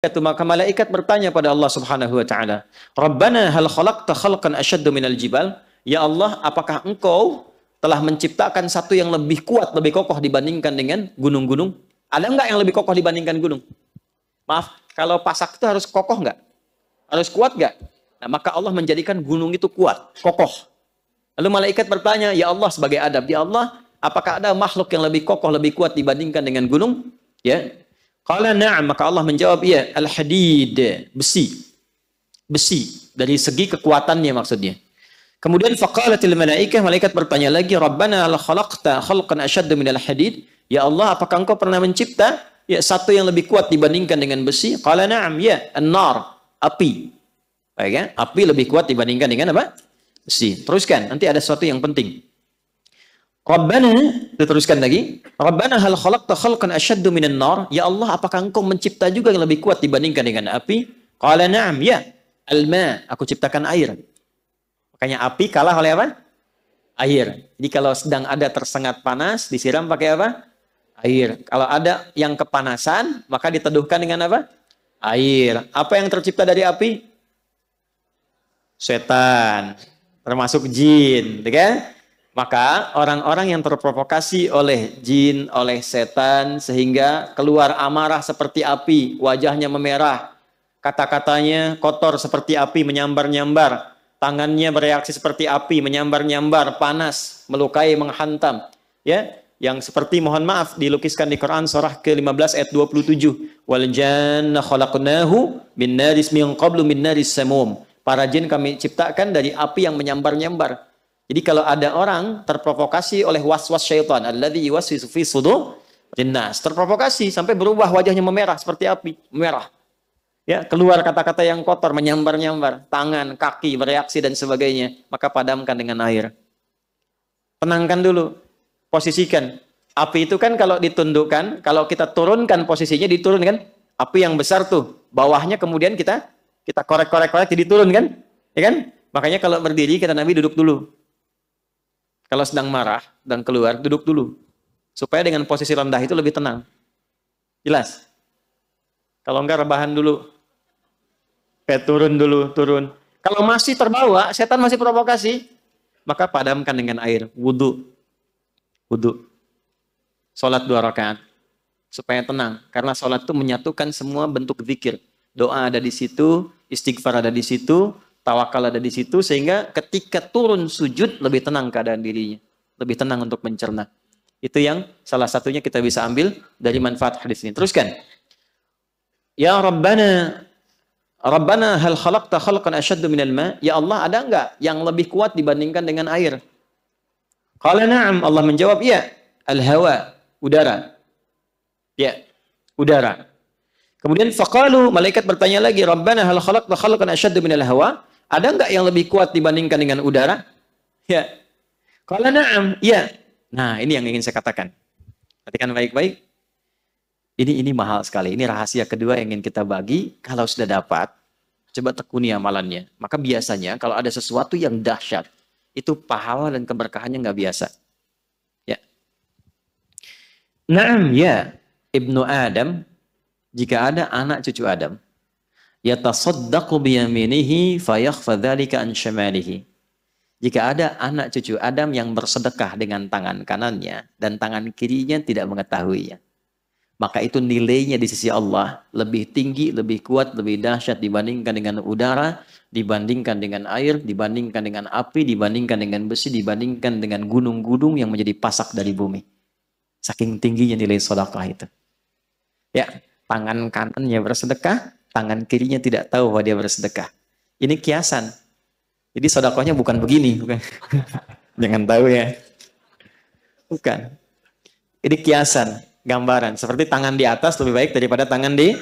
Maka malaikat bertanya pada Allah Subhanahu wa taala, "Rabbana hal khalaqta khalqan ashaddu minal jibal?" Ya Allah, apakah Engkau telah menciptakan satu yang lebih kuat, lebih kokoh dibandingkan dengan gunung-gunung? Ada enggak yang lebih kokoh dibandingkan gunung? Maaf, kalau pasak itu harus kokoh enggak? Harus kuat enggak? Nah, maka Allah menjadikan gunung itu kuat, kokoh. Lalu malaikat bertanya, "Ya Allah," sebagai adab, "Ya Allah, apakah ada makhluk yang lebih kokoh, lebih kuat dibandingkan dengan gunung?" Ya. Qala na'am, maka Allah menjawab, "Iya, al-hadid, besi." Besi dari segi kekuatannya maksudnya. Kemudian faqalatil malaikah, malaikat bertanya lagi, "Rabbana la khalaqta khalqan ashadda minal hadid?" Ya Allah, apakah Engkau pernah mencipta satu yang lebih kuat dibandingkan dengan besi? Qala na'am, ya, an-nar, api. Baik ya? Api lebih kuat dibandingkan dengan apa? Besi. Teruskan, nanti ada sesuatu yang penting. Rabbana, diteruskan lagi. Rabbana hal khalaqta khalqan ashaddu minan nar? Ya Allah, apakah Engkau mencipta juga yang lebih kuat dibandingkan dengan api? Qala na'am, ya. Al-ma, aku ciptakan air. Makanya api kalah oleh apa? Air. Jadi kalau sedang ada tersengat panas, disiram pakai apa? Air. Kalau ada yang kepanasan, maka diteduhkan dengan apa? Air. Apa yang tercipta dari api? Setan. Termasuk jin. Kan? Maka orang-orang yang terprovokasi oleh jin, oleh setan, sehingga keluar amarah seperti api, wajahnya memerah, kata-katanya kotor seperti api, menyambar-nyambar, tangannya bereaksi seperti api, menyambar-nyambar, panas, melukai, menghantam. Ya, yang seperti, mohon maaf, dilukiskan di Quran surah ke-15 ayat 27. Wal janna khalaqnahu min naris min qablu min naris samum. Para jin kami ciptakan dari api yang menyambar-nyambar. Jadi kalau ada orang terprovokasi oleh was-was syaitan, alladzi yuwaswisu fi sudur linnas, terprovokasi sampai berubah wajahnya memerah seperti api, merah. Ya, keluar kata-kata yang kotor, menyambar-nyambar, tangan, kaki bereaksi dan sebagainya, maka padamkan dengan air. Tenangkan dulu, posisikan. Api itu kan kalau ditundukkan, kalau kita turunkan posisinya, diturunkan, api yang besar tuh, bawahnya kemudian kita korek-korek jadi turun kan? Ya kan? Makanya kalau berdiri kata Nabi duduk dulu. Kalau sedang marah dan keluar, duduk dulu. Supaya dengan posisi rendah itu lebih tenang. Jelas? Kalau enggak rebahan dulu. Kayak turun dulu, turun. Kalau masih terbawa, setan masih provokasi, maka padamkan dengan air. Wudu. Wudu. Sholat 2 rakaat. Supaya tenang. Karena sholat itu menyatukan semua bentuk zikir. Doa ada di situ, istighfar ada di situ, tawakal ada di situ, sehingga ketika turun sujud lebih tenang keadaan dirinya, lebih tenang untuk mencerna. Itu yang salah satunya kita bisa ambil dari manfaat hadis ini. Teruskan. Ya Rabbana, Rabbana hal khalaqta khalqan ashaddu minal ma? Ya Allah, ada enggak yang lebih kuat dibandingkan dengan air? Qala na'am, Allah menjawab, ya. Al-hawa, udara. Ya, udara. Kemudian faqalu, malaikat bertanya lagi, Rabbana hal khalaqta khalqan ashaddu minal hawa? Ada enggak yang lebih kuat dibandingkan dengan udara? Ya. Qala na'am, ya. Nah, ini yang ingin saya katakan. Perhatikan baik-baik. Ini mahal sekali. Ini rahasia kedua yang ingin kita bagi. Kalau sudah dapat, coba tekuni amalannya. Maka biasanya kalau ada sesuatu yang dahsyat, itu pahala dan keberkahannya nggak biasa. Ya. Na'am, ya. Ibnu Adam, jika ada anak cucu Adam, yatasaddaqu biyaminihi fayakhfa dzalika an syamalihi. Jika ada anak cucu Adam yang bersedekah dengan tangan kanannya dan tangan kirinya tidak mengetahuinya, maka itu nilainya di sisi Allah lebih tinggi, lebih kuat, lebih dahsyat dibandingkan dengan udara, dibandingkan dengan air, dibandingkan dengan api, dibandingkan dengan besi, dibandingkan dengan gunung-gunung yang menjadi pasak dari bumi. Saking tingginya nilai sedekah itu. Ya, tangan kanannya bersedekah, tangan kirinya tidak tahu bahwa dia bersedekah. Ini kiasan. Jadi sedekahnya bukan begini, bukan. Jangan tahu ya. Bukan. Ini kiasan, gambaran. Seperti tangan di atas lebih baik daripada tangan di...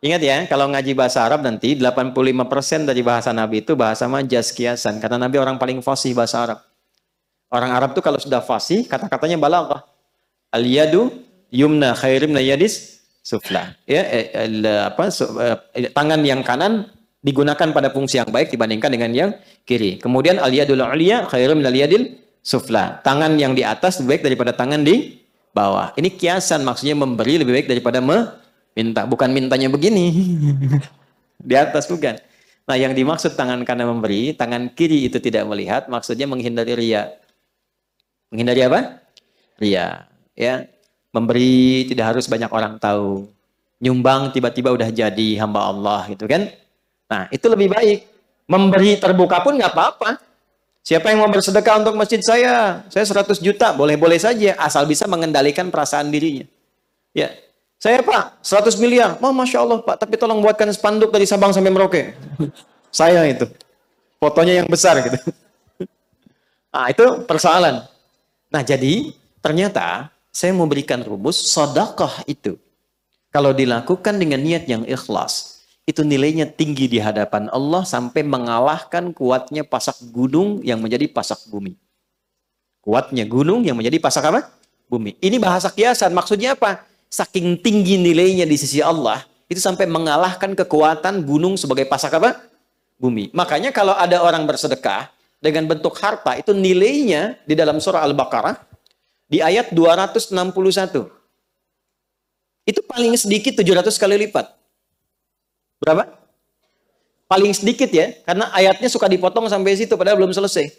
Ingat ya, kalau ngaji bahasa Arab nanti 85% dari bahasa Nabi itu bahasa majaz, kiasan. Karena Nabi orang paling fasih bahasa Arab. Orang Arab tuh kalau sudah fasih, kata-katanya balaghah. Al-yadu yumna khairim la yadis sufla. Ya, tangan yang kanan digunakan pada fungsi yang baik dibandingkan dengan yang kiri. Kemudian al-yadul ulya khairum minal yadil sufla. Tangan yang di atas lebih baik daripada tangan di bawah. Ini kiasan, maksudnya memberi lebih baik daripada Minta, bukan mintanya begini. Di atas bukan. Nah, yang dimaksud tangan kanan memberi, tangan kiri itu tidak melihat, maksudnya menghindari ria. Menghindari apa? Ria. Ya, memberi tidak harus banyak orang tahu. Nyumbang tiba-tiba udah jadi hamba Allah gitu kan. Nah, itu lebih baik. Memberi terbuka pun nggak apa-apa. Siapa yang mau bersedekah untuk masjid saya 100 juta, boleh-boleh saja, asal bisa mengendalikan perasaan dirinya. Ya, saya Pak, 100 miliar. Oh, Masya Allah Pak, tapi tolong buatkan spanduk dari Sabang sampai Merauke. Saya itu. Fotonya yang besar gitu. Nah, itu persoalan. Nah, jadi ternyata saya mau berikan rumus sedekah itu. Kalau dilakukan dengan niat yang ikhlas, itu nilainya tinggi di hadapan Allah sampai mengalahkan kuatnya pasak gunung yang menjadi pasak bumi. Kuatnya gunung yang menjadi pasak apa? Bumi. Ini bahasa kiasan. Maksudnya apa? Saking tinggi nilainya di sisi Allah, itu sampai mengalahkan kekuatan gunung sebagai pasak apa? Bumi. Makanya kalau ada orang bersedekah dengan bentuk harta, itu nilainya di dalam surah Al-Baqarah di ayat 261. Itu paling sedikit 700 kali lipat. Berapa? Paling sedikit ya, karena ayatnya suka dipotong sampai situ padahal belum selesai.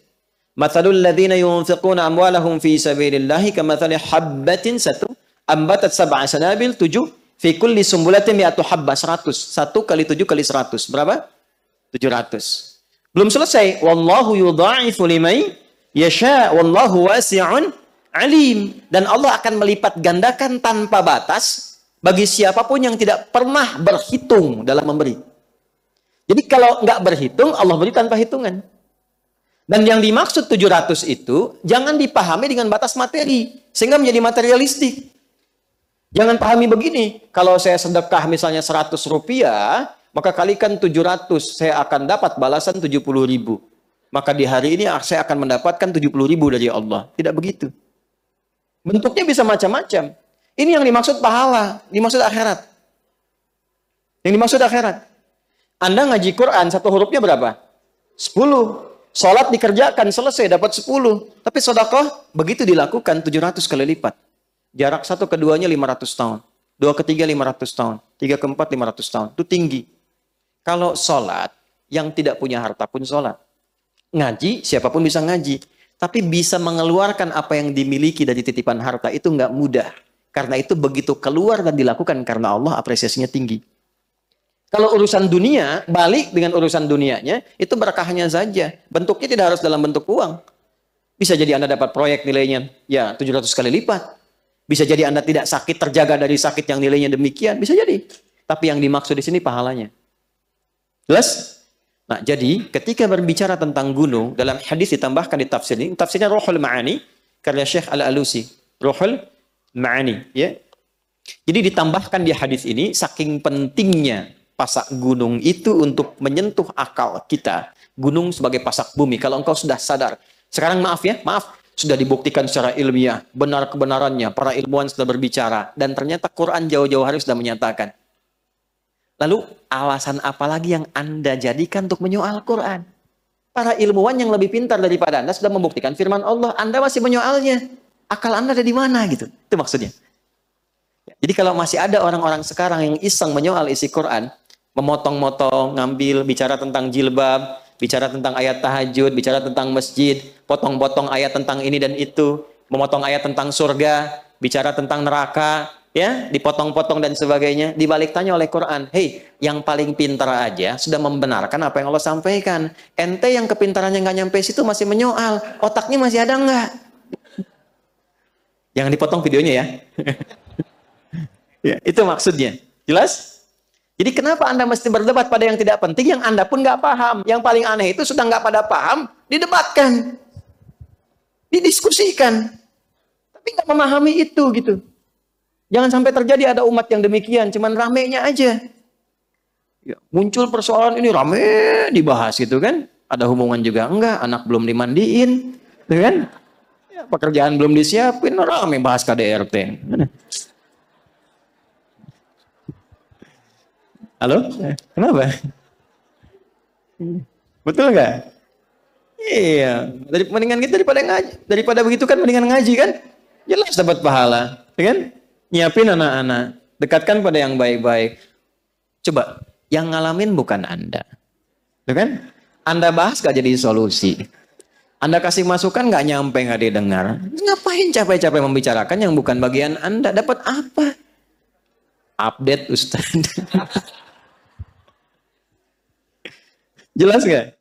Matsalul ladzina yunfiquna amwalahum fi sabilillahi kamatsali habbatin ambatat sab'a sanabil 7 fi kulli sumbulatin mi'atu habbah 100. 1 kali 7 kali 100. Berapa? 700. Belum selesai. Wallahu yudha'ifu liman yasha wallahu wasi'un alim. Dan Allah akan melipat gandakan tanpa batas bagi siapapun yang tidak pernah berhitung dalam memberi. Jadi kalau nggak berhitung, Allah beri tanpa hitungan. Dan yang dimaksud 700 itu, jangan dipahami dengan batas materi. Sehingga menjadi materialistik. Jangan pahami begini, kalau saya sedekah misalnya 100 rupiah, maka kalikan 700, saya akan dapat balasan 70.000. Maka di hari ini saya akan mendapatkan 70.000 dari Allah. Tidak begitu. Bentuknya bisa macam-macam. Ini yang dimaksud pahala, dimaksud akhirat. Yang dimaksud akhirat. Anda ngaji Quran, satu hurufnya berapa? 10. Sholat dikerjakan, selesai, dapat 10. Tapi sedekah, begitu dilakukan 700 kali lipat. Jarak satu keduanya 500 tahun. Dua ketiga 500 tahun. Tiga keempat 500 tahun. Itu tinggi. Kalau sholat, yang tidak punya harta pun sholat. Ngaji, siapapun bisa ngaji. Tapi bisa mengeluarkan apa yang dimiliki dari titipan harta, itu nggak mudah. Karena itu begitu keluar dan dilakukan karena Allah, apresiasinya tinggi. Kalau urusan dunia, balik dengan urusan dunianya, itu berkahnya saja. Bentuknya tidak harus dalam bentuk uang. Bisa jadi Anda dapat proyek nilainya ya 700 kali lipat. Bisa jadi Anda tidak sakit, terjaga dari sakit yang nilainya demikian. Bisa jadi. Tapi yang dimaksud di sini pahalanya. Jelas? Nah, jadi ketika berbicara tentang gunung, dalam hadis ditambahkan di tafsir ini, tafsirnya Ruhul Ma'ani, karya Syekh Al-Alusi. Ruhul Ma'ani, ya. Jadi ditambahkan di hadis ini saking pentingnya pasak gunung itu untuk menyentuh akal kita. Gunung sebagai pasak bumi. Kalau engkau sudah sadar. Sekarang maaf ya, maaf. Sudah dibuktikan secara ilmiah, benar kebenarannya. Para ilmuwan sudah berbicara dan ternyata Quran jauh-jauh hari sudah menyatakan. Lalu alasan apa lagi yang Anda jadikan untuk menyoal Quran? Para ilmuwan yang lebih pintar daripada Anda sudah membuktikan firman Allah. Anda masih menyoalnya. Akal Anda ada di mana gitu? Itu maksudnya. Jadi kalau masih ada orang-orang sekarang yang iseng menyoal isi Quran, memotong-motong, ngambil, bicara tentang jilbab, bicara tentang ayat tahajud, bicara tentang masjid, potong-potong ayat tentang ini dan itu, memotong ayat tentang surga, bicara tentang neraka, ya, dipotong-potong dan sebagainya, dibalik tanya oleh Quran, hei, yang paling pintar aja sudah membenarkan apa yang Allah sampaikan. Ente yang kepintarannya nggak nyampe situ masih menyoal, otaknya masih ada nggak? Jangan dipotong videonya ya. Ya, itu maksudnya. Jelas? Jadi kenapa Anda mesti berdebat pada yang tidak penting, yang Anda pun nggak paham. Yang paling aneh itu sudah nggak pada paham, didebatkan. Didiskusikan. Tapi nggak memahami itu gitu. Jangan sampai terjadi ada umat yang demikian, cuman ramenya aja. Ya, muncul persoalan ini rame dibahas gitu kan. Ada hubungan juga enggak, anak belum dimandiin, gitu kan? Ya, pekerjaan belum disiapin, rame bahas KDRT. Halo? Kenapa? Betul nggak? Iya. Mendingan kita daripada ngaji. Daripada begitu kan mendingan ngaji kan? Jelas dapat pahala. Ya kan? Nyiapin anak-anak. Dekatkan pada yang baik-baik. Coba, yang ngalamin bukan Anda. Tuh kan? Anda bahas gak jadi solusi. Anda kasih masukan gak nyampe, gak didengar. Ngapain capek-capek membicarakan yang bukan bagian Anda? Dapat apa? Update Ustaz. Jelas gak?